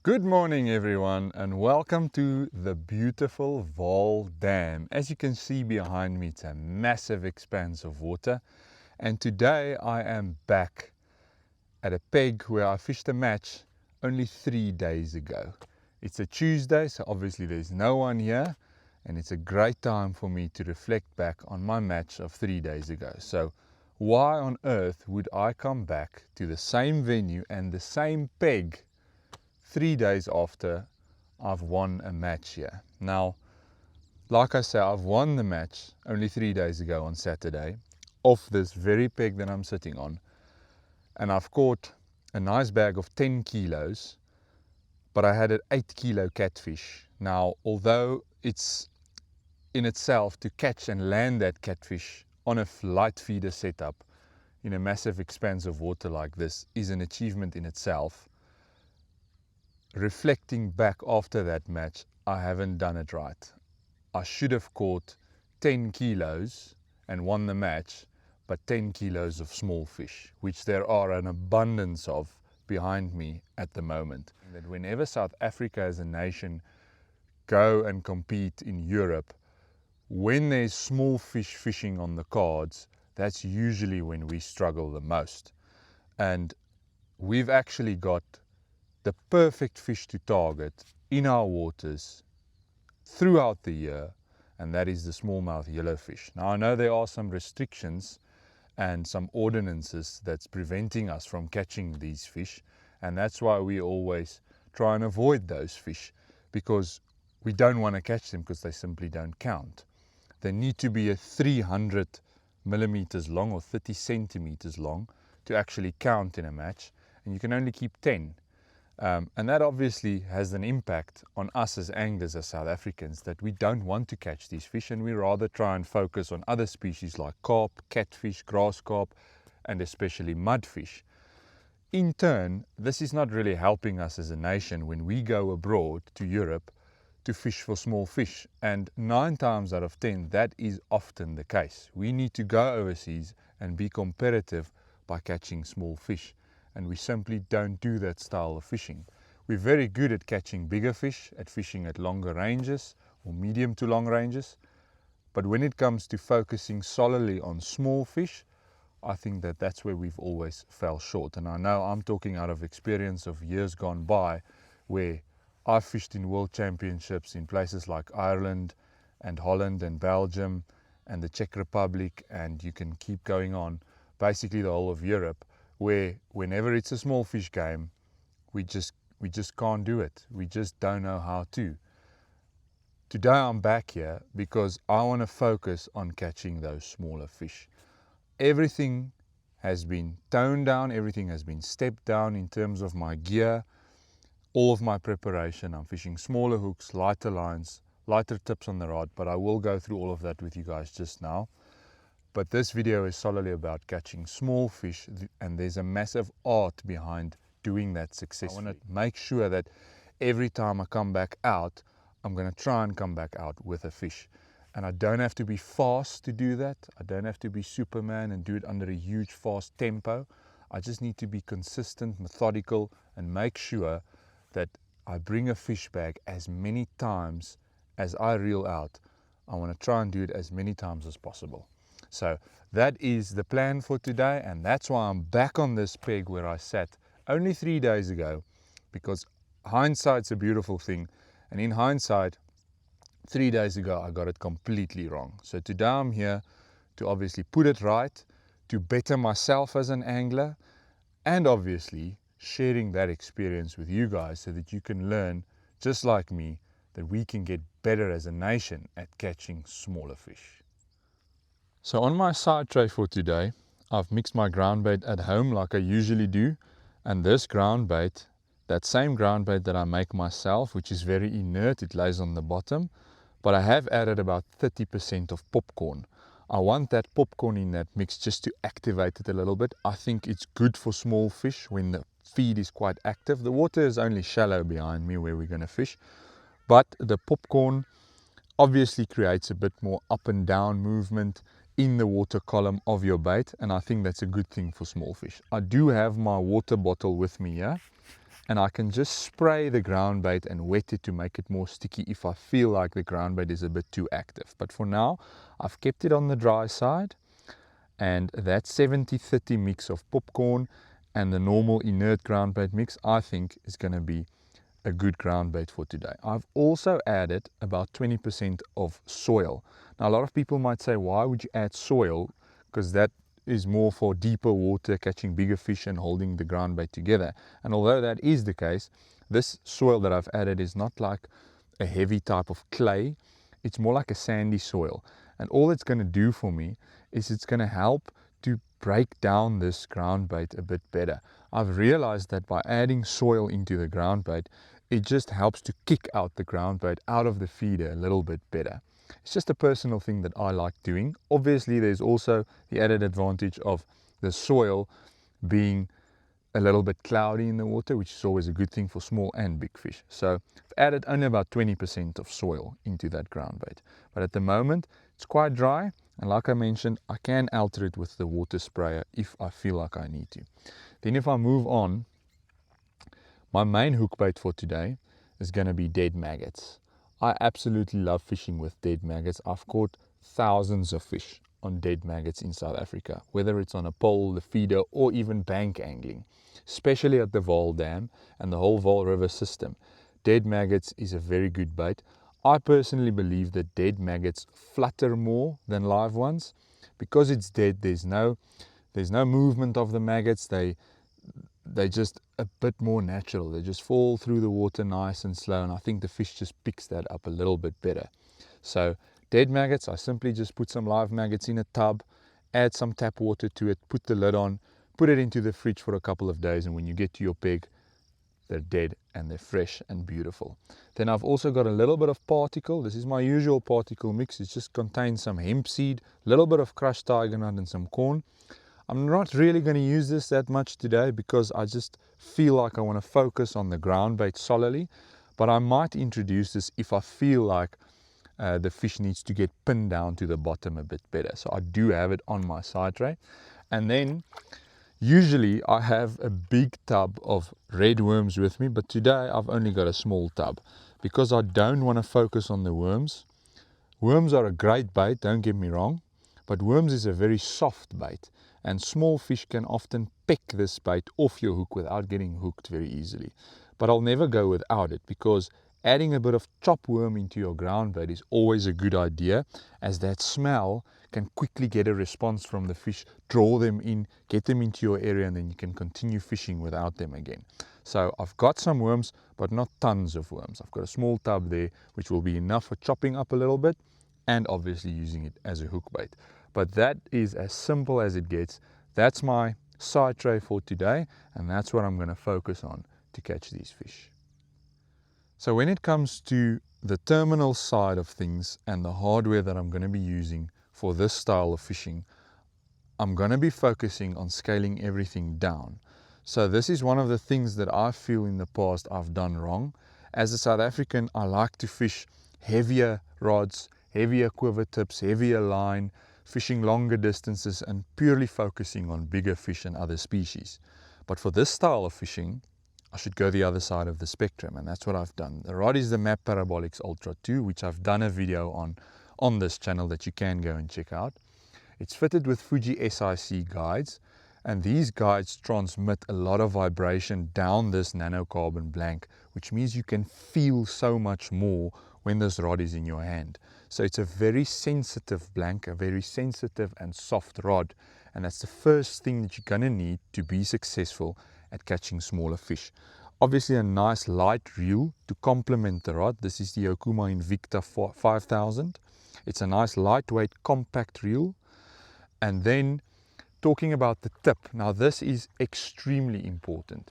Good morning everyone and welcome to the beautiful Vaal Dam. As you can see behind me, it's a massive expanse of water, and today I am back at a peg where I fished a match only 3 days ago. It's a Tuesday, so obviously there's no one here, and it's a great time for me to reflect back on my match of 3 days ago. So why on earth would I come back to the same venue and the same peg 3 days after I've won a match here? Now, like I say, I've won the match only 3 days ago on Saturday off this very peg that I'm sitting on, and I've caught a nice bag of 10 kilos, but I had an 8 kilo catfish. Now, although it's in itself to catch and land that catfish on a light feeder setup in a massive expanse of water like this is an achievement in itself, reflecting back after that match, I haven't done it right. I should have caught 10 kilos and won the match, but 10 kilos of small fish, which there are an abundance of behind me at the moment. That whenever South Africa as a nation go and compete in Europe, when there's small fish fishing on the cards, that's usually when we struggle the most. And we've actually got the perfect fish to target in our waters throughout the year, and that is the smallmouth yellowfish. Now, I know there are some restrictions and some ordinances that's preventing us from catching these fish, and that's why we always try and avoid those fish, because we don't want to catch them because they simply don't count. They need to be a 300 millimeters long or 30 centimeters long to actually count in a match, and you can only keep 10. And that obviously has an impact on us as anglers, as South Africans, that we don't want to catch these fish, and we rather try and focus on other species like carp, catfish, grass carp, and especially mudfish. In turn, this is not really helping us as a nation when we go abroad to Europe to fish for small fish, and 9 times out of 10 that is often the case. We need to go overseas and be competitive by catching small fish, and we simply don't do that style of fishing. We're very good at catching bigger fish, at fishing at longer ranges or medium to long ranges, but when it comes to focusing solely on small fish, I think that that's where we've always fell short. And I know I'm talking out of experience of years gone by, where I've fished in world championships in places like Ireland and Holland and Belgium and the Czech Republic, and you can keep going on, basically the whole of Europe, where whenever it's a small fish game, we just can't do it. We just don't know how to. Today I'm back here because I want to focus on catching those smaller fish. Everything has been toned down, everything has been stepped down in terms of my gear, all of my preparation. I'm fishing smaller hooks, lighter lines, lighter tips on the rod, but I will go through all of that with you guys just now. But this video is solely about catching small fish, and there's a massive art behind doing that successfully. I want to make sure that every time I come back out, I'm going to try and come back out with a fish. And I don't have to be fast to do that. I don't have to be Superman and do it under a huge fast tempo. I just need to be consistent, methodical, and make sure that I bring a fish bag as many times as I reel out. I want to try and do it as many times as possible. So that is the plan for today, and that's why I'm back on this peg where I sat only 3 days ago, because hindsight's a beautiful thing, and in hindsight, 3 days ago I got it completely wrong. So today I'm here to obviously put it right, to better myself as an angler, and obviously sharing that experience with you guys so that you can learn, just like me, that we can get better as a nation at catching smaller fish. So on my side tray for today, I've mixed my ground bait at home like I usually do, and this ground bait, that same ground bait that I make myself, which is very inert, it lays on the bottom, but I have added about 30% of popcorn. I want that popcorn in that mix just to activate it a little bit. I think it's good for small fish when the feed is quite active. The water is only shallow behind me where we're going to fish, but the popcorn obviously creates a bit more up and down movement in the water column of your bait, and I think that's a good thing for small fish. I do have my water bottle with me here, and I can just spray the ground bait and wet it to make it more sticky if I feel like the ground bait is a bit too active. But for now, I've kept it on the dry side, and that 70-30 mix of popcorn and the normal inert ground bait mix, I think, is going to be a good ground bait for today. I've also added about 20% of soil. Now, a lot of people might say, why would you add soil? Because that is more for deeper water, catching bigger fish and holding the ground bait together. And although that is the case, this soil that I've added is not like a heavy type of clay. It's more like a sandy soil. And all it's going to do for me is it's going to help to break down this ground bait a bit better. I've realized that by adding soil into the ground bait, it just helps to kick out the ground bait out of the feeder a little bit better. It's just a personal thing that I like doing. Obviously, there's also the added advantage of the soil being a little bit cloudy in the water, which is always a good thing for small and big fish. So I've added only about 20% of soil into that ground bait. But at the moment, it's quite dry. And like I mentioned, I can alter it with the water sprayer if I feel like I need to. Then if I move on, my main hook bait for today is going to be dead maggots. I absolutely love fishing with dead maggots. I've caught thousands of fish on dead maggots in South Africa, whether it's on a pole, the feeder, or even bank angling, especially at the Vaal Dam and the whole Vaal River system. Dead maggots is a very good bait. I personally believe that dead maggots flutter more than live ones. Because it's dead, there's no movement of the maggots. They're just a bit more natural. They just fall through the water nice and slow, and I think the fish just picks that up a little bit better. So dead maggots, I simply just put some live maggots in a tub, add some tap water to it, put the lid on, put it into the fridge for a couple of days, and when you get to your peg, they're dead and they're fresh and beautiful. Then I've also got a little bit of particle. This is my usual particle mix. It just contains some hemp seed, a little bit of crushed tiger nut and some corn. I'm not really going to use this that much today because I just feel like I want to focus on the ground bait solely, but I might introduce this if I feel like the fish needs to get pinned down to the bottom a bit better. So I do have it on my side tray. And then usually I have a big tub of red worms with me, but today I've only got a small tub because I don't want to focus on the worms. Worms are a great bait, don't get me wrong, but worms is a very soft bait, and small fish can often peck this bait off your hook without getting hooked very easily. But I'll never go without it because adding a bit of chop worm into your ground bait is always a good idea, as that smell can quickly get a response from the fish, draw them in, get them into your area, and then you can continue fishing without them again. So I've got some worms, but not tons of worms. I've got a small tub there, which will be enough for chopping up a little bit and obviously using it as a hook bait. But that is as simple as it gets. That's my side tray for today, and that's what I'm going to focus on to catch these fish. So when it comes to the terminal side of things and the hardware that I'm going to be using for this style of fishing, I'm going to be focusing on scaling everything down. So this is one of the things that I feel in the past I've done wrong. As a South African, I like to fish heavier rods, heavier quiver tips, heavier line, fishing longer distances and purely focusing on bigger fish and other species. But for this style of fishing, I should go the other side of the spectrum, and that's what I've done. The rod is the MAP Parabolics Ultra 2, which I've done a video on this channel that you can go and check out. It's fitted with Fuji SIC guides, and these guides transmit a lot of vibration down this nanocarbon blank, which means you can feel so much more when this rod is in your hand. So it's a very sensitive blank, a very sensitive and soft rod, and that's the first thing that you're going to need to be successful at catching smaller fish. Obviously a nice light reel to complement the rod. This is the Okuma Invicta 5000. It's a nice lightweight compact reel. And then talking about the tip, now this is extremely important.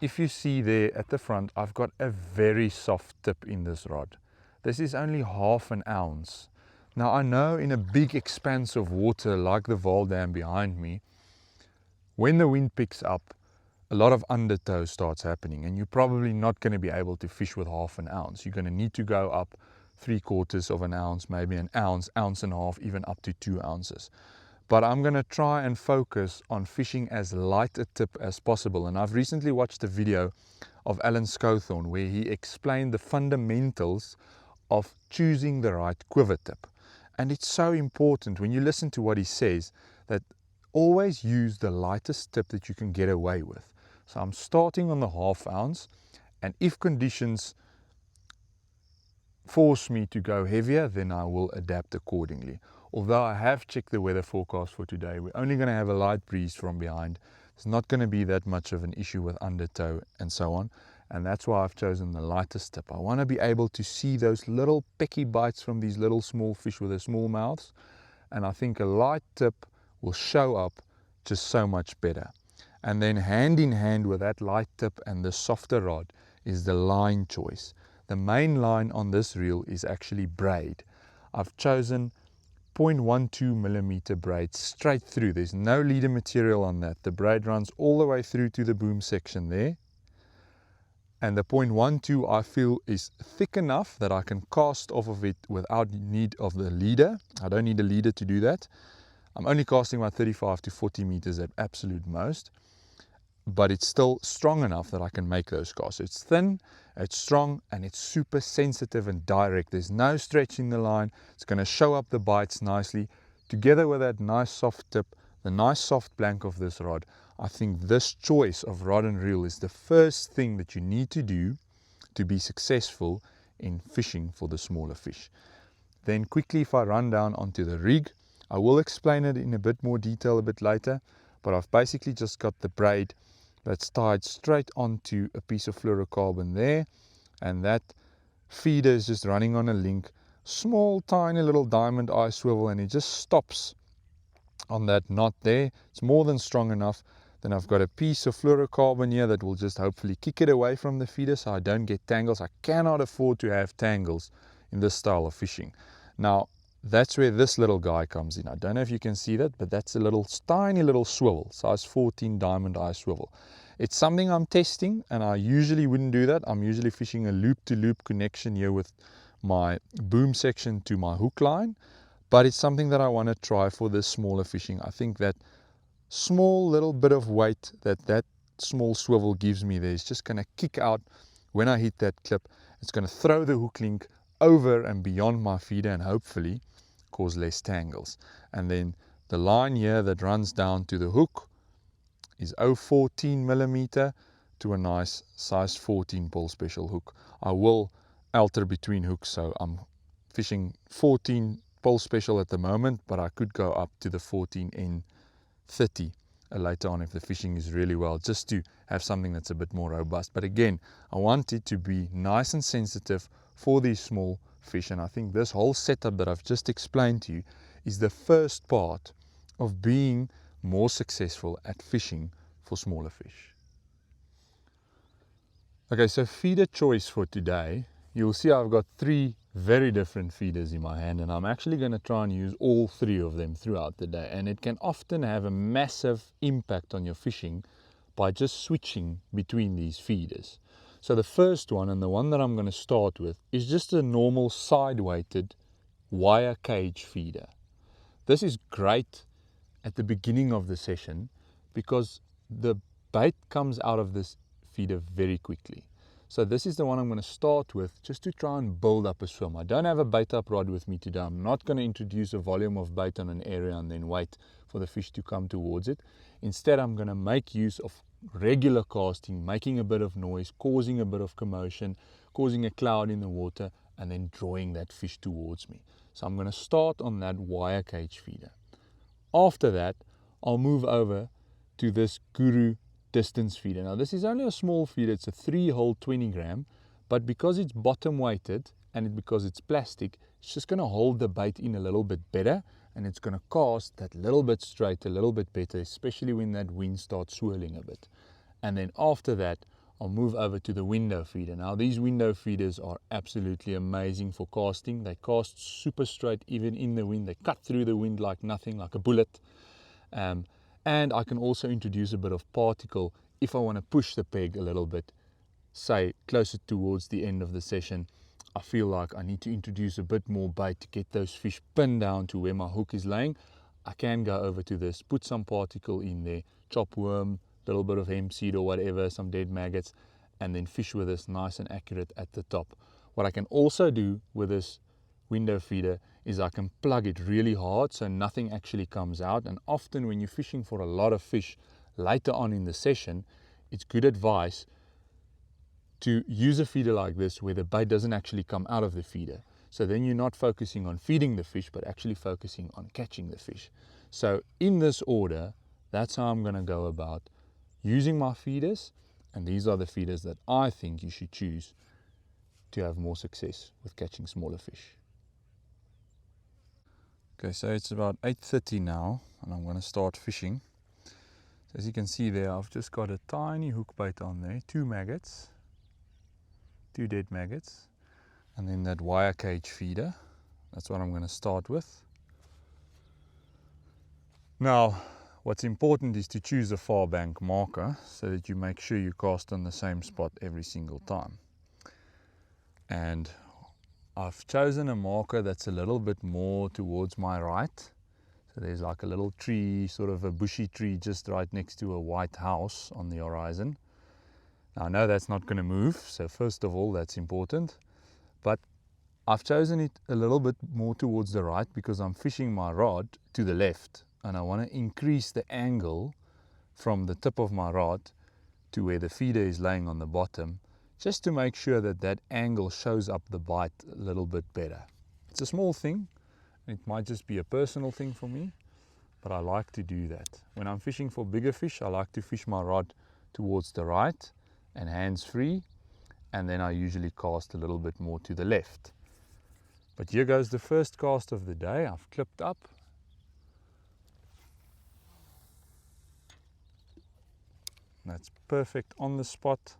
If you see there at the front, I've got a very soft tip in this rod. This is only 1/2 ounce. Now I know in a big expanse of water like the Vaal Dam behind me, when the wind picks up, a lot of undertow starts happening, and you're probably not going to be able to fish with 1/2 ounce. You're going to need to go up 3/4 ounce, maybe an ounce, ounce and a half, even up to 2 ounces. But I'm going to try and focus on fishing as light a tip as possible. And I've recently watched a video of Alan Scowthorne, where he explained the fundamentals of choosing the right quiver tip. And it's so important when you listen to what he says that always use the lightest tip that you can get away with. So I'm starting on the 1/2 ounce, and if conditions force me to go heavier, then I will adapt accordingly. Although I have checked the weather forecast for today, we're only going to have a light breeze from behind. It's not going to be that much of an issue with undertow and so on. And that's why I've chosen the lightest tip. I want to be able to see those little pecky bites from these little small fish with their small mouths. And I think a light tip will show up just so much better. And then hand in hand with that light tip and the softer rod is the line choice. The main line on this reel is actually braid. I've chosen 0.12 millimeter braid straight through. There's no leader material on that. The braid runs all the way through to the boom section there. And the 0.12 I feel is thick enough that I can cast off of it without need of the leader. I don't need a leader to do that. I'm only casting about 35 to 40 meters at absolute most, but it's still strong enough that I can make those casts. It's thin, it's strong, and it's super sensitive and direct. There's no stretch in the line. It's going to show up the bites nicely. Together with that nice soft tip, the nice soft blank of this rod, I think this choice of rod and reel is the first thing that you need to do to be successful in fishing for the smaller fish. Then quickly, if I run down onto the rig, I will explain it in a bit more detail a bit later, but I've basically just got the braid that's tied straight onto a piece of fluorocarbon there, and that feeder is just running on a link, small tiny little diamond eye swivel, and it just stops on that knot there. It's more than strong enough. Then I've got a piece of fluorocarbon here that will just hopefully kick it away from the feeder so I don't get tangles. I cannot afford to have tangles in this style of fishing. Now, that's where this little guy comes in. I don't know if you can see that, but that's a little tiny little swivel, size 14 diamond eye swivel. It's something I'm testing, and I usually wouldn't do that. I'm usually fishing a loop-to-loop connection here with my boom section to my hook line, but it's something that I want to try for this smaller fishing. I think that small little bit of weight that small swivel gives me there is just going to kick out when I hit that clip. It's going to throw the hook link over and beyond my feeder and hopefully cause less tangles. And then the line here that runs down to the hook is 0.14 millimeter to a nice size 14 pull special hook. I will alter between hooks, so I'm fishing 14 pull special at the moment, but I could go up to the 14N 30 later on if the fishing is really well, just to have something that's a bit more robust. But again, I want it to be nice and sensitive for these small fish, and I think this whole setup that I've just explained to you is the first part of being more successful at fishing for smaller fish. Okay, so feeder choice for today, you'll see I've got 3 very different feeders in my hand, and I'm actually going to try and use all 3 of them throughout the day, and it can often have a massive impact on your fishing by just switching between these feeders. So the first one, and the one that I'm going to start with, is just a normal side-weighted wire cage feeder. This is great at the beginning of the session because the bait comes out of this feeder very quickly. So this is the one I'm going to start with just to try and build up a swim. I don't have a bait up rod with me today. I'm not going to introduce a volume of bait on an area and then wait for the fish to come towards it. Instead, I'm going to make use of regular casting, making a bit of noise, causing a bit of commotion, causing a cloud in the water, and then drawing that fish towards me. So I'm going to start on that wire cage feeder. After that, I'll move over to this Guru distance feeder. Now this is only a small feeder, it's a 3-hole 20 gram, but because it's bottom weighted and because it's plastic, it's just going to hold the bait in a little bit better, and it's going to cast that little bit straight, a little bit better, especially when that wind starts swirling a bit. And then after that, I'll move over to the window feeder. Now these window feeders are absolutely amazing for casting. They cast super straight even in the wind. They cut through the wind like nothing, like a bullet. And I can also introduce a bit of particle if I want to push the peg a little bit, say closer towards the end of the session. I feel like I need to introduce a bit more bait to get those fish pinned down to where my hook is laying. I can go over to this, put some particle in there, chop worm, little bit of hemp seed or whatever, some dead maggots, and then fish with this nice and accurate at the top. What I can also do with this window feeder is I can plug it really hard so nothing actually comes out. And often when you're fishing for a lot of fish later on in the session, it's good advice to use a feeder like this where the bait doesn't actually come out of the feeder. So then you're not focusing on feeding the fish, but actually focusing on catching the fish. So in this order, that's how I'm going to go about using my feeders. And these are the feeders that I think you should choose to have more success with catching smaller fish. Okay, so it's about 8:30 now, and I'm going to start fishing. So as you can see there, I've just got a tiny hook bait on there, 2 maggots, 2 dead maggots, and then that wire cage feeder. That's what I'm going to start with. Now, what's important is to choose a far bank marker so that you make sure you cast on the same spot every single time. And I've chosen a marker that's a little bit more towards my right. So there's like a little tree, sort of a bushy tree just right next to a white house on the horizon. Now I know that's not going to move, so first of all that's important. But I've chosen it a little bit more towards the right because I'm fishing my rod to the left. And I want to increase the angle from the tip of my rod to where the feeder is laying on the bottom, just to make sure that that angle shows up the bite a little bit better. It's a small thing, it might just be a personal thing for me, but I like to do that. When I'm fishing for bigger fish, I like to fish my rod towards the right and hands free, and then I usually cast a little bit more to the left. But here goes the first cast of the day. I've clipped up. That's perfect on the spot.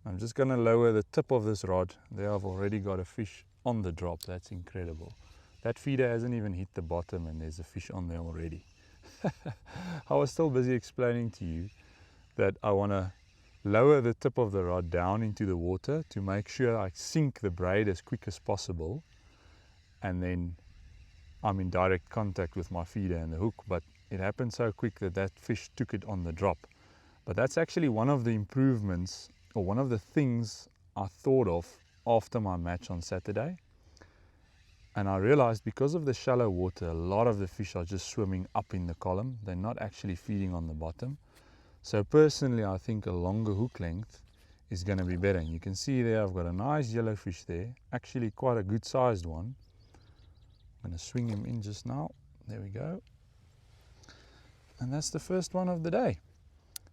I'm just going to lower the tip of this rod. There I've already got a fish on the drop. That's incredible. That feeder hasn't even hit the bottom and there's a fish on there already. I was still busy explaining to you that I want to lower the tip of the rod down into the water to make sure I sink the braid as quick as possible, and then I'm in direct contact with my feeder and the hook. But it happened so quick that that fish took it on the drop. But that's actually one of the improvements, or one of the things I thought of after my match on Saturday. And I realized because of the shallow water, a lot of the fish are just swimming up in the column. They're not actually feeding on the bottom. So personally, I think a longer hook length is going to be better. And you can see there, I've got a nice yellow fish there, actually quite a good sized one. I'm going to swing him in just now. There we go. And that's the first one of the day.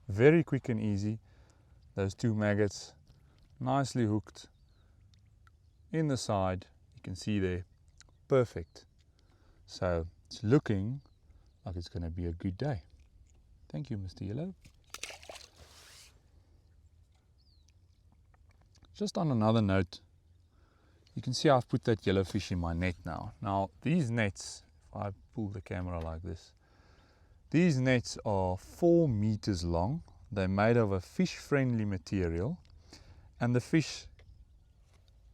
Very quick and easy. Those 2 maggots nicely hooked in the side. You can see there, perfect. So it's looking like it's going to be a good day. Thank you, Mr. Yellow. Just on another note, you can see I've put that yellow fish in my net now. Now these nets, if I pull the camera like this, these nets are 4 meters long. They're made of a fish-friendly material, and the fish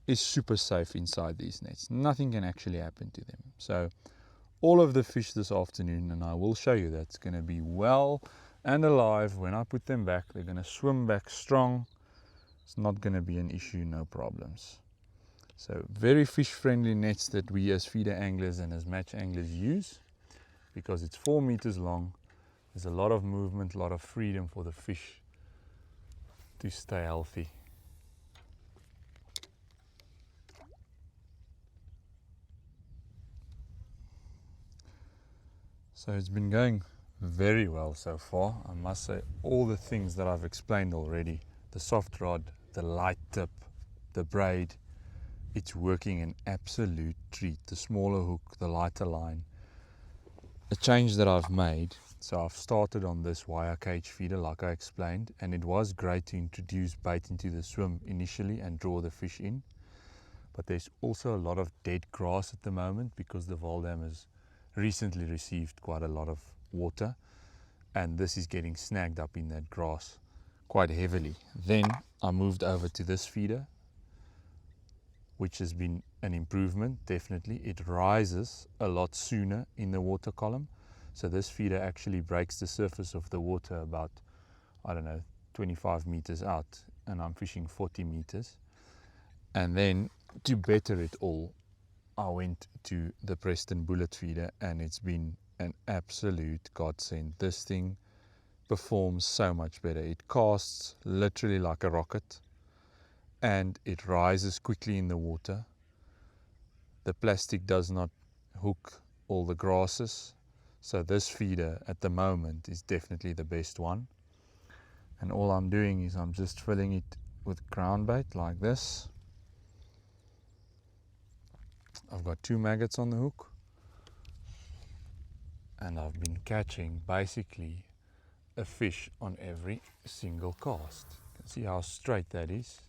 is super safe inside these nets. Nothing can actually happen to them. So all of the fish this afternoon, and I will show you, that's going to be well and alive when I put them back. They're going to swim back strong. It's not going to be an issue, no problems. So very fish-friendly nets that we as feeder anglers and as match anglers use, because it's 4 meters long. There's a lot of movement, a lot of freedom for the fish to stay healthy. So it's been going very well so far. I must say, all the things that I've explained already, the soft rod, the light tip, the braid, it's working an absolute treat. The smaller hook, the lighter line. A change that I've made, so I've started on this wire cage feeder like I explained, and it was great to introduce bait into the swim initially and draw the fish in. But there's also a lot of dead grass at the moment because the Valdam has recently received quite a lot of water, and this is getting snagged up in that grass quite heavily. Then I moved over to this feeder, which has been an improvement, definitely. It rises a lot sooner in the water column. So this feeder actually breaks the surface of the water about, I don't know, 25 meters out and I'm fishing 40 meters. And then to better it all, I went to the Preston bullet feeder, and it's been an absolute godsend. This thing performs so much better. It casts literally like a rocket, and it rises quickly in the water. The plastic does not hook all the grasses, so this feeder at the moment is definitely the best one. And all I'm doing is I'm just filling it with ground bait like this. I've got 2 maggots on the hook, and I've been catching basically a fish on every single cast. You can see how straight that is.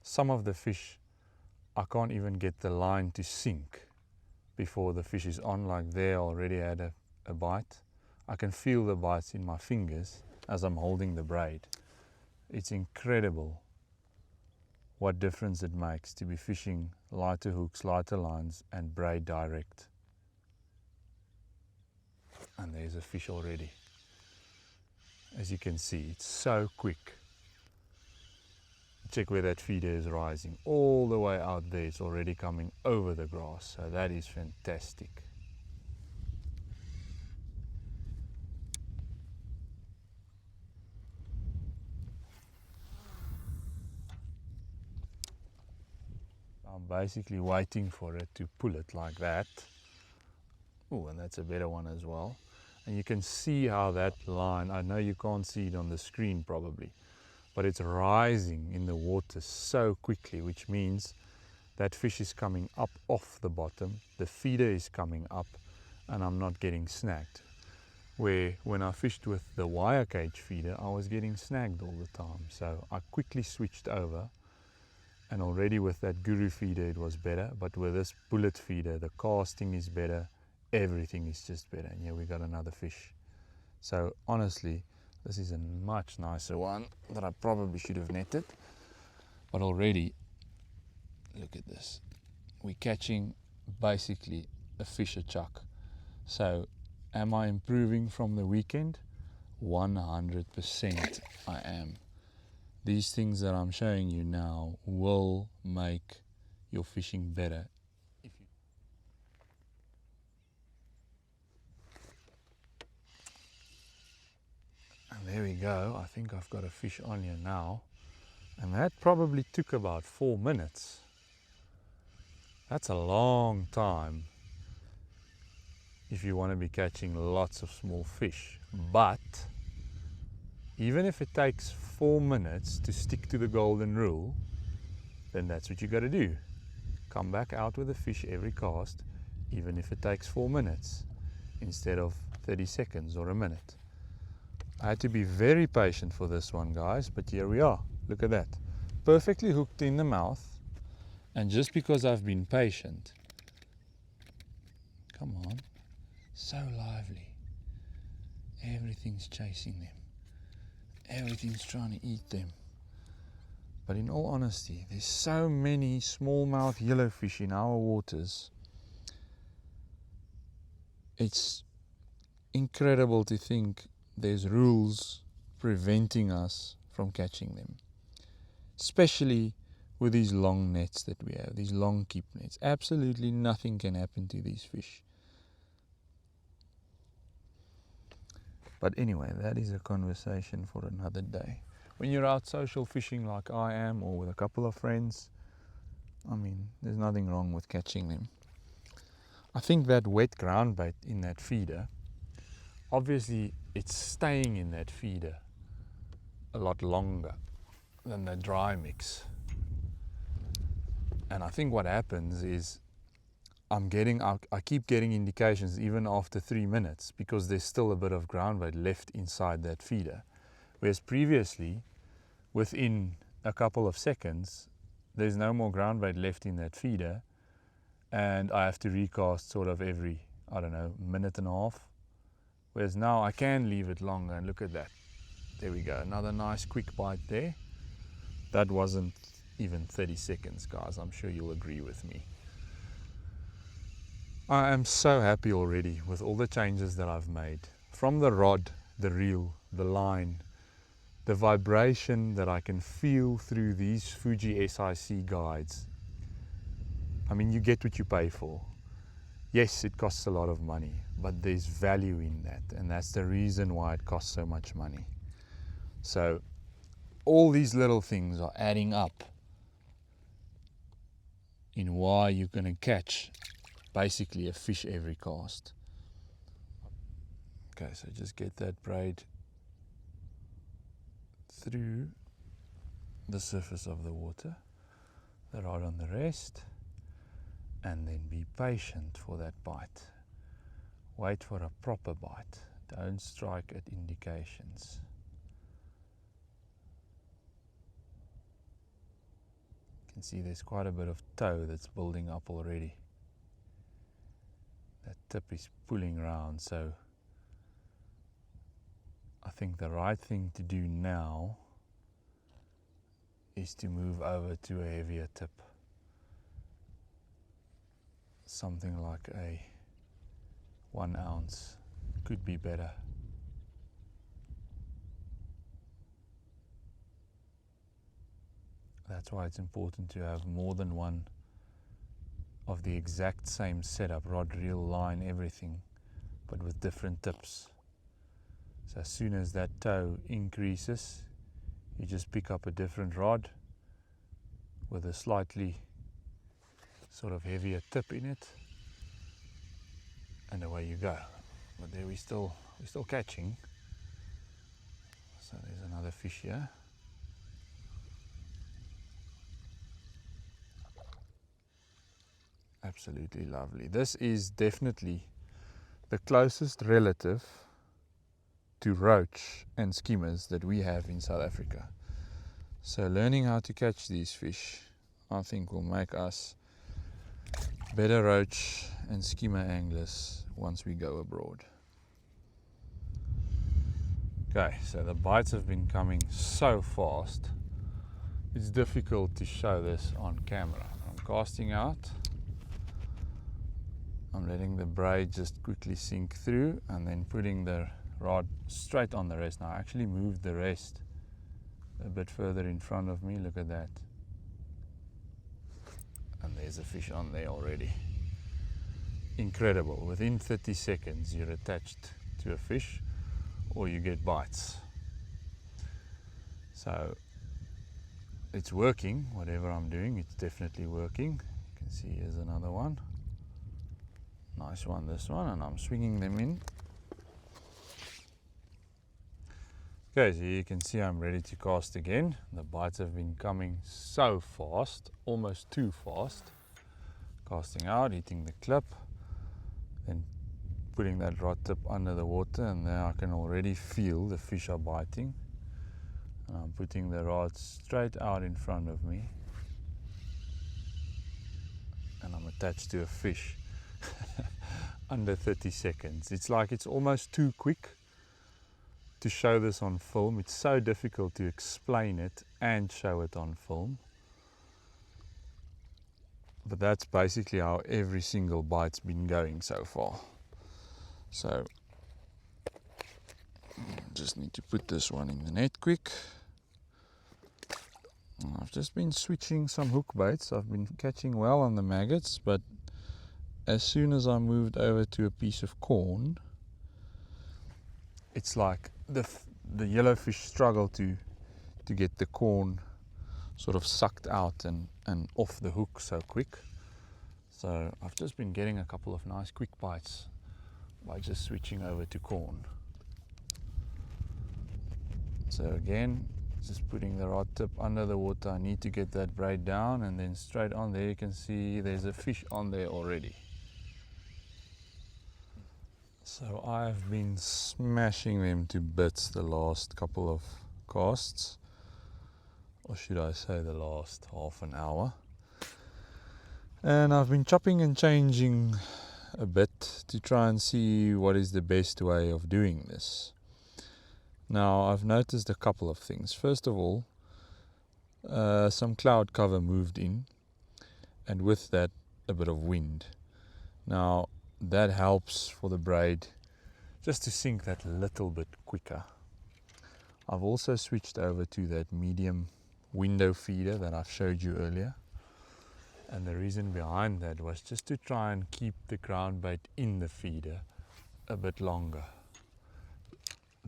Some of the fish I can't even get the line to sink before the fish is on, like there I already had a bite. I can feel the bites in my fingers as I'm holding the braid. It's incredible what difference it makes to be fishing lighter hooks, lighter lines and braid direct. And there's a fish already. As you can see, it's so quick. Check where that feeder is rising. All the way out there, it's already coming over the grass. So that is fantastic. I'm basically waiting for it to pull it like that. Oh, and that's a better one as well. And you can see how that line, I know you can't see it on the screen probably, but it's rising in the water so quickly, which means that fish is coming up off the bottom, the feeder is coming up, and I'm not getting snagged. Where when I fished with the wire cage feeder, I was getting snagged all the time. So I quickly switched over, and already with that guru feeder it was better, but with this bullet feeder the casting is better, everything is just better. And here we got another fish. So honestly, this is a much nicer one that I probably should have netted, but already look at this, we're catching basically a fish a chuck. So am I improving from the weekend? 100% I am. These things that I'm showing you now will make your fishing better. And there we go. I think I've got a fish on here now. And that probably took about 4 minutes. That's a long time if you want to be catching lots of small fish. But even if it takes 4 minutes to stick to the golden rule, then that's what you got to do. Come back out with a fish every cast, even if it takes 4 minutes instead of 30 seconds or a minute. I had to be very patient for this one, guys, but here we are. Look at that. Perfectly hooked in the mouth. And just because I've been patient, come on, so lively. Everything's chasing them. Everything's trying to eat them. But in all honesty, there's so many smallmouth yellowfish in our waters. It's incredible to think there's rules preventing us from catching them. Especially with these long nets that we have, these long keep nets. Absolutely nothing can happen to these fish. But anyway, that is a conversation for another day. When you're out social fishing like I am, or with a couple of friends, I mean, there's nothing wrong with catching them. I think that wet ground bait in that feeder, obviously it's staying in that feeder a lot longer than the dry mix. And I think what happens is I keep getting indications even after 3 minutes, because there's still a bit of ground bait left inside that feeder. Whereas previously, within a couple of seconds, there's no more ground bait left in that feeder, and I have to recast sort of every, I don't know, minute and a half. Whereas now I can leave it longer, and look at that. There we go, another nice quick bite there. That wasn't even 30 seconds, guys. I'm sure you'll agree with me. I am so happy already with all the changes that I've made. From the rod, the reel, the line, the vibration that I can feel through these Fuji SIC guides. I mean, you get what you pay for. Yes, it costs a lot of money, but there's value in that, and that's the reason why it costs so much money. So all these little things are adding up in why you're going to catch basically a fish every cast. Okay, so just get that braid through the surface of the water, the rod on the rest, and then be patient for that bite. Wait for a proper bite. Don't strike at indications. You can see there's quite a bit of toe that's building up already. That tip is pulling around, so I think the right thing to do now is to move over to a heavier tip. Something like a 1 ounce could be better. That's why it's important to have more than one of the exact same setup, rod, reel, line, everything, but with different tips. So as soon as that toe increases, you just pick up a different rod with a slightly sort of heavier tip in it, and away you go. But there we're still catching. So there's another fish here. Absolutely lovely. This is definitely the closest relative to roach and skimmers that we have in South Africa. So learning how to catch these fish, I think, will make us better roach and skimmer anglers once we go abroad. Okay, so the bites have been coming so fast, it's difficult to show this on camera. I'm casting out. I'm letting the braid just quickly sink through and then putting the rod straight on the rest. Now I actually moved the rest a bit further in front of me. Look at that. And there's a fish on there already. Incredible. Within 30 seconds you're attached to a fish or you get bites. So it's working. Whatever I'm doing, it's definitely working. You can see here's another one. Nice one, this one, and I'm swinging them in. Okay, so you can see I'm ready to cast again. The bites have been coming so fast, almost too fast. Casting out, hitting the clip, then putting that rod tip under the water, and there I can already feel the fish are biting. And I'm putting the rod straight out in front of me, and I'm attached to a fish. Under 30 seconds. It's like it's almost too quick to show this on film. It's so difficult to explain it and show it on film. But that's basically how every single bite's been going so far. So just need to put this one in the net quick. I've just been switching some hook baits. I've been catching well on the maggots, but as soon as I moved over to a piece of corn, it's like the yellowfish struggle to get the corn sort of sucked out and off the hook so quick. So I've just been getting a couple of nice quick bites by just switching over to corn. So again, just putting the rod tip under the water. I need to get that braid down, and then straight on there you can see there's a fish on there already. So I've been smashing them to bits the last couple of casts, or should I say the last half an hour. And I've been chopping and changing a bit to try and see what is the best way of doing this. Now I've noticed a couple of things. First of all, some cloud cover moved in, and with that a bit of wind. Now that helps for the braid just to sink that little bit quicker. I've also switched over to that medium window feeder that I've showed you earlier. And the reason behind that was just to try and keep the ground bait in the feeder a bit longer.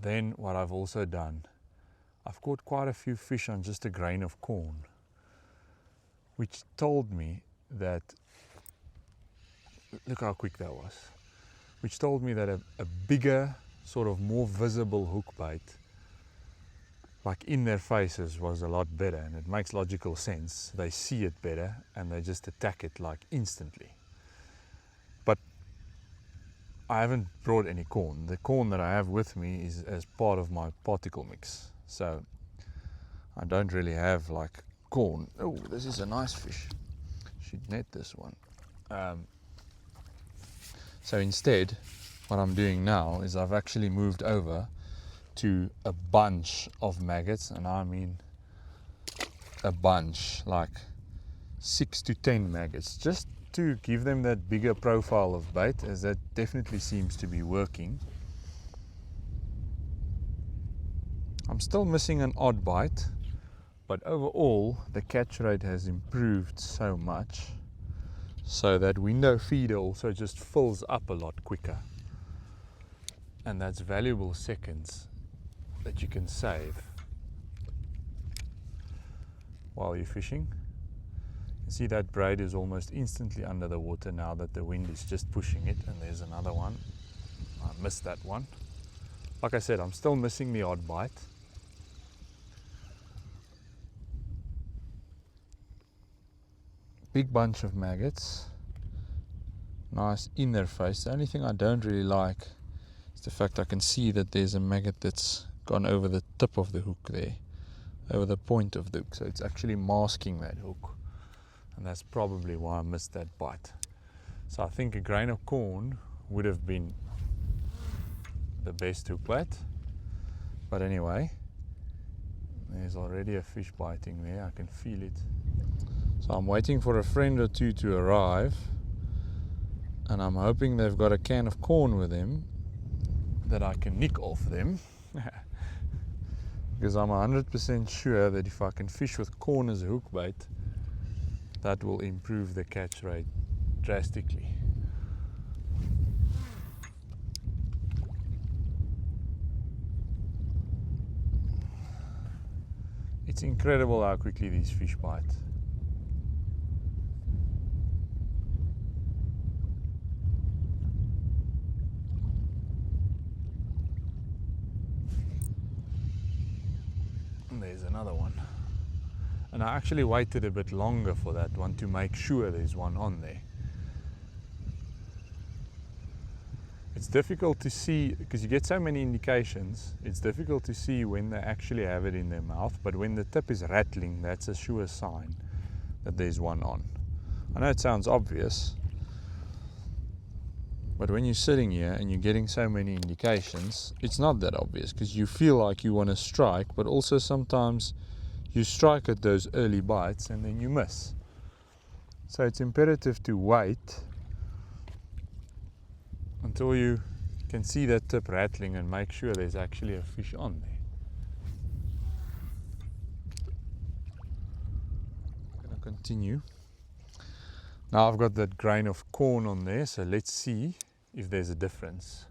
Then what I've also done, I've caught quite a few fish on just a grain of corn, which told me that, look how quick that was, which told me that a bigger, sort of more visible hook bait, like in their faces, was a lot better, and it makes logical sense. They see it better and they just attack it like instantly. But I haven't brought any corn. The corn that I have with me is as part of my particle mix, so I don't really have like corn. Oh, this is a nice fish. Should net this one. So instead, what I'm doing now is I've actually moved over to a bunch of maggots, and I mean a bunch, like 6 to 10 maggots, just to give them that bigger profile of bait, as that definitely seems to be working. I'm still missing an odd bite, but overall the catch rate has improved so much, so that window feeder also just fills up a lot quicker, and that's valuable seconds that you can save while you're fishing. You see that braid is almost instantly under the water now that the wind is just pushing it, and there's another one. I missed that one. Like I said, I'm still missing the odd bite. Big bunch of maggots, nice in their face. The only thing I don't really like is the fact I can see that there's a maggot that's gone over the tip of the hook there, over the point of the hook, so it's actually masking that hook, and that's probably why I missed that bite. So I think a grain of corn would have been the best hook bait, but anyway, there's already a fish biting there. I can feel it. So I'm waiting for a friend or two to arrive, and I'm hoping they've got a can of corn with them that I can nick off them. Because I'm 100% sure that if I can fish with corn as a hook bait, that will improve the catch rate drastically. It's incredible how quickly these fish bite. And there's another one. And I actually waited a bit longer for that one to make sure there's one on there. It's difficult to see because you get so many indications. It's difficult to see when they actually have it in their mouth, but when the tip is rattling, that's a sure sign that there's one on. I know it sounds obvious, but when you're sitting here and you're getting so many indications, it's not that obvious, because you feel like you want to strike, but also sometimes you strike at those early bites and then you miss. So it's imperative to wait until you can see that tip rattling and make sure there's actually a fish on there. I'm going to continue. Now I've got that grain of corn on there, so let's see if there's a difference.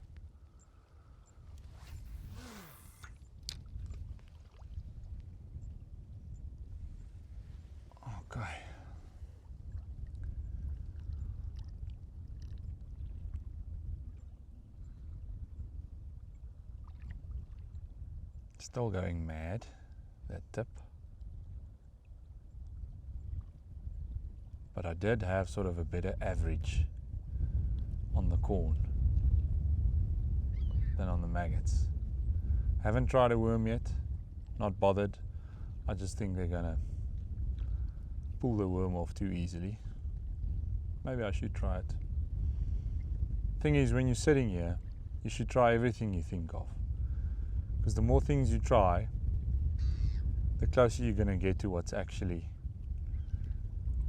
Okay. Still going mad, that tip. But I did have sort of a better average on the corn than on the maggots. Haven't tried a worm yet, not bothered. I just think they're gonna pull the worm off too easily. Maybe I should try it. Thing is, when you're sitting here, you should try everything you think of. Because the more things you try, the closer you're going to get to what's actually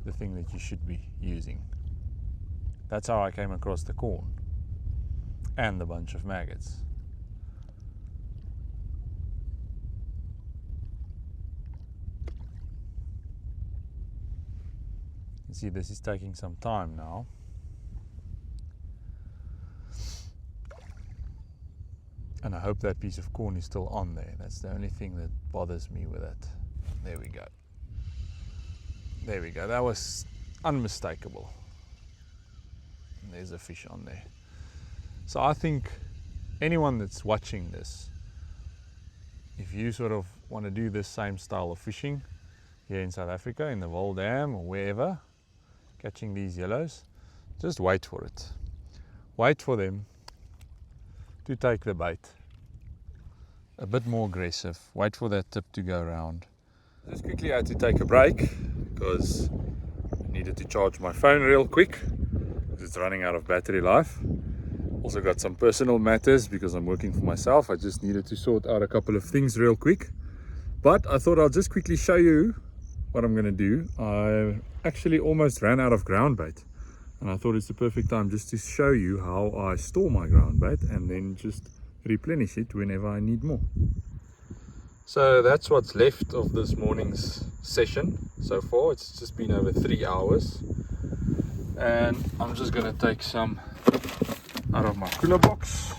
the thing that you should be using. That's how I came across the corn and the bunch of maggots. You see this is taking some time now. And I hope that piece of corn is still on there. That's the only thing that bothers me with it. There we go. There we go. That was unmistakable. And there's a fish on there. So I think anyone that's watching this, if you sort of want to do this same style of fishing here in South Africa, in the Vaal Dam or wherever, catching these yellows, just wait for it. Wait for them to take the bait. A bit more aggressive. Wait for that tip to go around. Just quickly had to take a break because I needed to charge my phone real quick because it's running out of battery life. Also got some personal matters because I'm working for myself. I just needed to sort out a couple of things real quick. But I thought I'll just quickly show you what I'm going to do. I actually almost ran out of ground bait. And I thought it's the perfect time just to show you how I store my ground bait and then just replenish it whenever I need more. So that's what's left of this morning's session so far. It's just been over 3 hours. And I'm just going to take some out of my cooler box.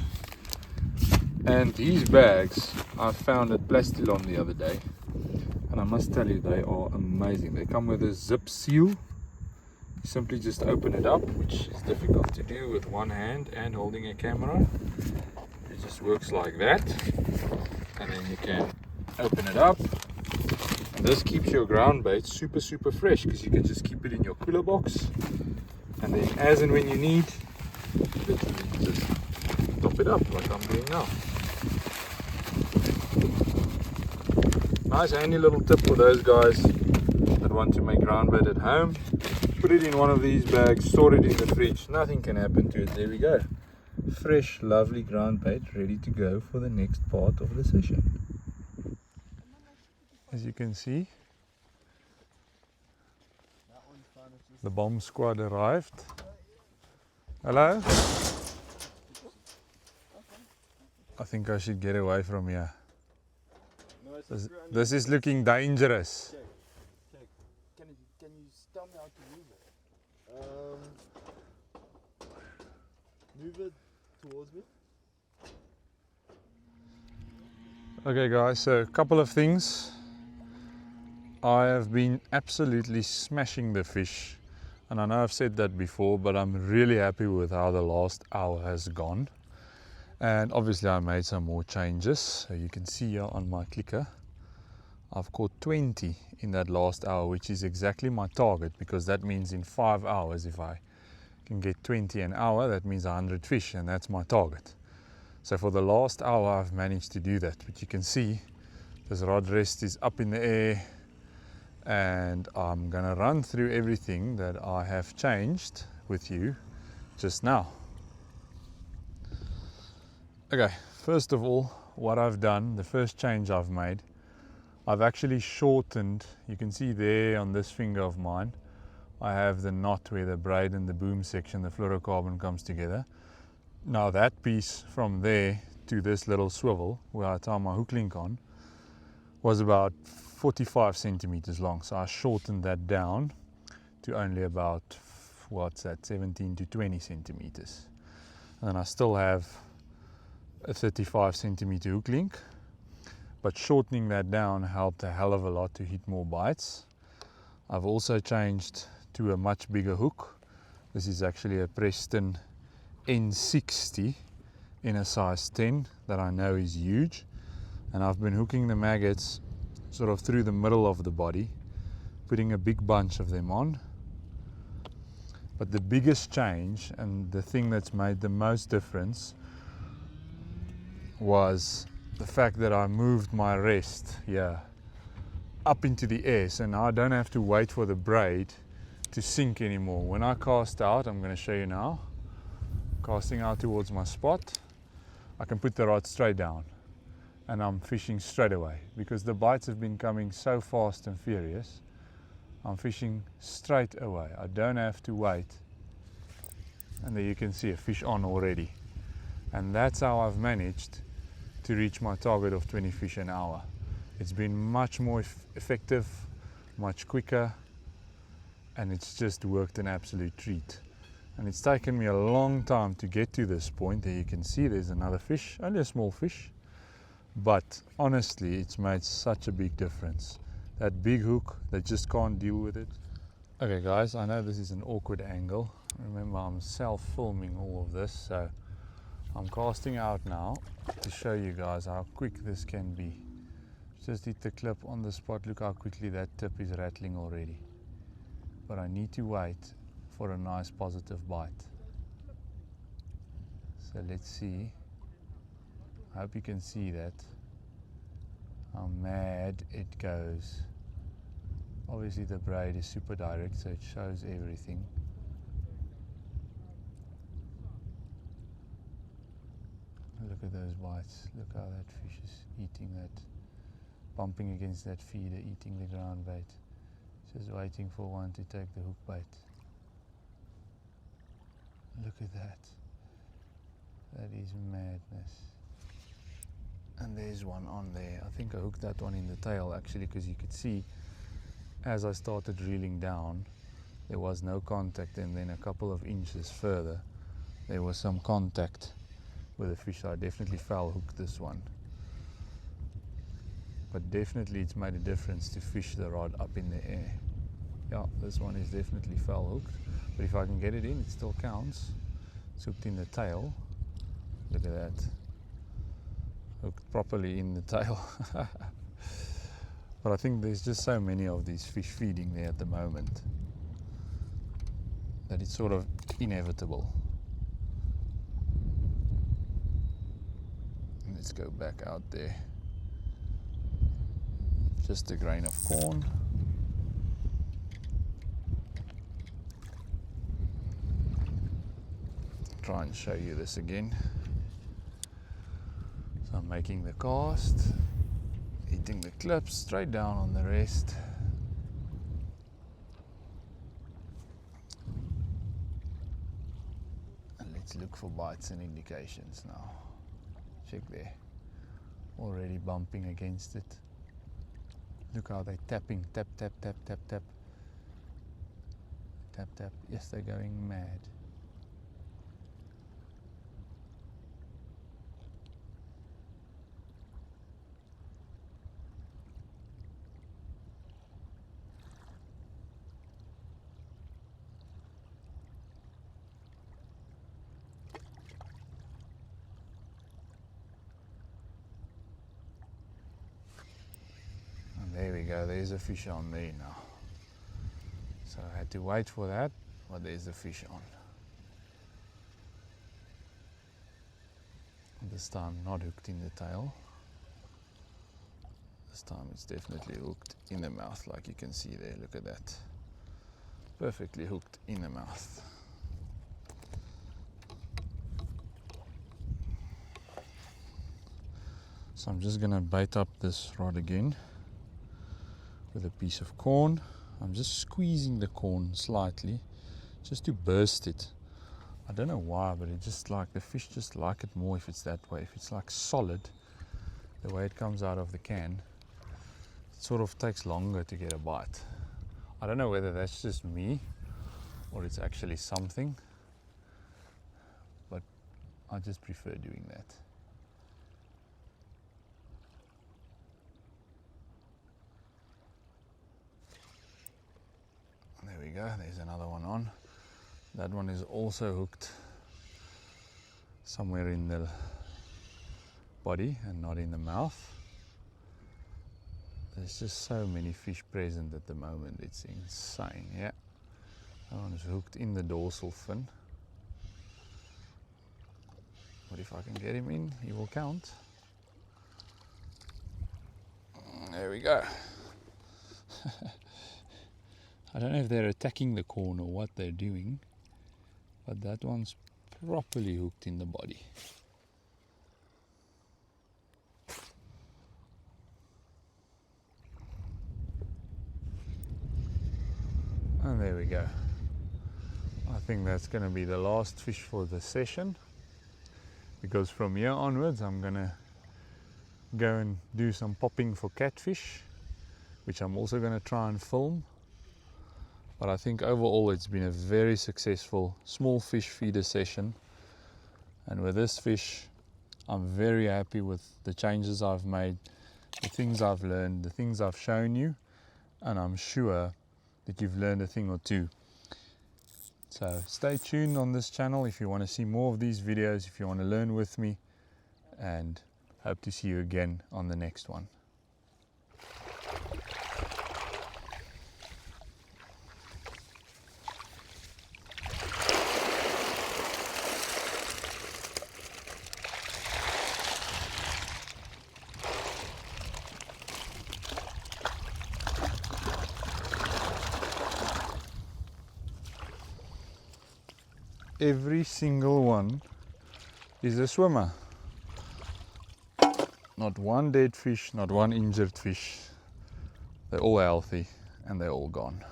And these bags I found at Plastilon the other day. And I must tell you, they are amazing. They come with a zip seal. You simply just open it up, which is difficult to do with one hand and holding a camera. It just works like that, and then you can open it up, and this keeps your ground bait super fresh because you can just keep it in your cooler box, and then as and when you need, literally just top it up like I'm doing now. Nice handy little tip for those guys that want to make ground bait at home. Put it in one of these bags, store it in the fridge, nothing can happen to it. There we go. Fresh, lovely ground bait ready to go for the next part of the session. As you can see, the bomb squad arrived. Hello? I think I should get away from here. This is looking dangerous. Can you tell me how to move it? Move it towards me. Okay guys, so a couple of things. I have been absolutely smashing the fish, and I know I've said that before, but I'm really happy with how the last hour has gone. And obviously I made some more changes. So you can see here on my clicker, I've caught 20 in that last hour, which is exactly my target, because that means in 5 hours, if I can get 20 an hour, that means 100 fish, and that's my target. So for the last hour I've managed to do that, but you can see this rod rest is up in the air, and I'm gonna run through everything that I have changed with you just now. Okay, first of all, what I've done, the first change I've made, I've actually shortened, you can see there on this finger of mine, I have the knot where the braid and the boom section, the fluorocarbon comes together. Now that piece from there to this little swivel where I tie my hook link on was about 45 centimeters long. So I shortened that down to only about, what's that, 17 to 20 centimeters. And I still have a 35 centimeter hook link, but shortening that down helped a hell of a lot to hit more bites. I've also changed to a much bigger hook. This is actually a Preston N60 in a size 10 that I know is huge, and I've been hooking the maggots sort of through the middle of the body, putting a big bunch of them on. But the biggest change, and the thing that's made the most difference, was the fact that I moved my rest here up into the air, so now I don't have to wait for the braid to sink anymore. When I cast out, I'm going to show you now, casting out towards my spot, I can put the rod straight down and I'm fishing straight away, because the bites have been coming so fast and furious. I'm fishing straight away. I don't have to wait. And there you can see a fish on already. And that's how I've managed to reach my target of 20 fish an hour. It's been much more effective, much quicker, and it's just worked an absolute treat. And it's taken me a long time to get to this point. There you can see there's another fish, only a small fish, but honestly it's made such a big difference. That big hook, they just can't deal with it. Okay guys, I know this is an awkward angle. Remember, I'm self-filming all of this, so I'm casting out now to show you guys how quick this can be. Just hit the clip on the spot. Look how quickly that tip is rattling already. But I need to wait for a nice positive bite. So let's see. I hope you can see that. How mad it goes. Obviously the braid is super direct, so it shows everything. Look at those bites. Look how that fish is eating that, bumping against that feeder, eating the ground bait. Just waiting for one to take the hook bait. Look at that. That is madness. And there's one on there. I think I hooked that one in the tail actually, because you could see as I started reeling down there was no contact, and then a couple of inches further there was some contact with the fish. So I definitely foul hooked this one. But definitely it's made a difference to fish the rod up in the air. Yeah, this one is definitely foul hooked, but if I can get it in, it still counts. It's hooked in the tail. Look at that. Hooked properly in the tail. But I think there's just so many of these fish feeding there at the moment that it's sort of inevitable. Let's go back out there. Just a grain of corn. Try and show you this again. So I'm making the cast, hitting the clips straight down on the rest. And let's look for bites and indications now. Check there, already bumping against it. Look how they're tapping, tap, tap, tap, tap, tap. Tap, tap. Yes, they're going mad. And there we go, there's a fish on there now. So I had to wait for that, but there's the fish on. This time not hooked in the tail. This time it's definitely hooked in the mouth, like you can see there. Look at that. Perfectly hooked in the mouth. So I'm just gonna bait up this rod again with a piece of corn. I'm just squeezing the corn slightly just to burst it. I don't know why, but it just like the fish just like it more if it's that way. If it's like solid, the way it comes out of the can, it sort of takes longer to get a bite. I don't know whether that's just me or it's actually something, but I just prefer doing that. There we go, there's another one on. That one is also hooked somewhere in the body and not in the mouth. There's just so many fish present at the moment, it's insane. Yeah, that one is hooked in the dorsal fin. But if I can get him in, he will count. There we go. I don't know if they're attacking the corn or what they're doing, but that one's properly hooked in the body. And there we go. I think that's going to be the last fish for the session, because from here onwards I'm going to go and do some popping for catfish, which I'm also going to try and film. But I think overall it's been a very successful small fish feeder session. And with this fish, I'm very happy with the changes I've made, the things I've learned, the things I've shown you, and I'm sure that you've learned a thing or two. So stay tuned on this channel if you want to see more of these videos, if you want to learn with me, and hope to see you again on the next one. Every single one is a swimmer. Not one dead fish, not one injured fish. They're all healthy and they're all gone.